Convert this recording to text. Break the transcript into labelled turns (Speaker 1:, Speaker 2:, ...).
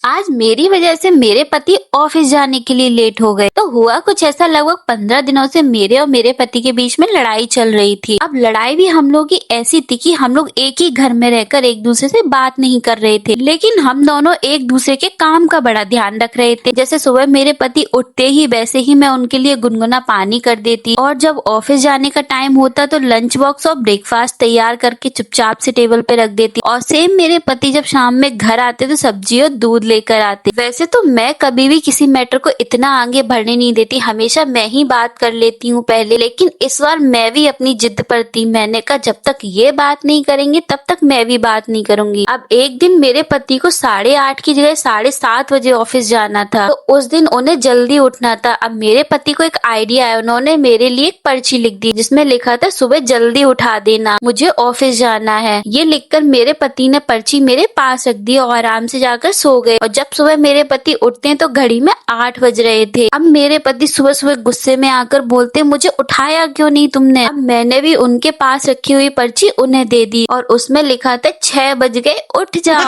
Speaker 1: आज मेरी वजह से मेरे पति ऑफिस जाने के लिए लेट हो गए। तो हुआ कुछ ऐसा, लगभग 15 दिनों से मेरे और मेरे पति के बीच में लड़ाई चल रही थी। अब लड़ाई भी हम लोग की ऐसी थी कि हम लोग एक ही घर में रहकर एक दूसरे से बात नहीं कर रहे थे, लेकिन हम दोनों एक दूसरे के काम का बड़ा ध्यान रख रहे थे। जैसे सुबह मेरे पति उठते ही वैसे ही मैं उनके लिए गुनगुना पानी कर देती, और जब ऑफिस जाने का टाइम होता तो लंच बॉक्स और ब्रेकफास्ट तैयार करके चुपचाप से टेबल पे रख देती। और सेम मेरे पति जब शाम में घर आते तो सब्जी और दूध लेकर आते। वैसे तो मैं कभी भी किसी मैटर को इतना आगे बढ़ने नहीं देती, हमेशा मैं ही बात कर लेती हूँ पहले, लेकिन इस बार मैं भी अपनी जिद पर थी। मैंने कहा जब तक ये बात नहीं करेंगे तब तक मैं भी बात नहीं करूंगी। अब एक दिन मेरे पति को 8:30 की जगह 7:30 बजे ऑफिस जाना था, तो उस दिन उन्हें जल्दी उठना था। अब मेरे पति को एक आइडिया आया, उन्होंने मेरे लिए एक पर्ची लिख दी जिसमें लिखा था सुबह जल्दी उठा देना, मुझे ऑफिस जाना है। ये लिखकर मेरे पति ने पर्ची मेरे पास रख दी और आराम से जाकर सो गए। और जब सुबह मेरे पति उठते हैं तो घड़ी में 8 बज रहे थे। अब मेरे पति सुबह सुबह गुस्से में आकर बोलते, मुझे उठाया क्यों नहीं तुमने। अब मैंने भी उनके पास रखी हुई पर्ची उन्हें दे दी और उसमें लिखा था 6 बज गए, उठ जाओ।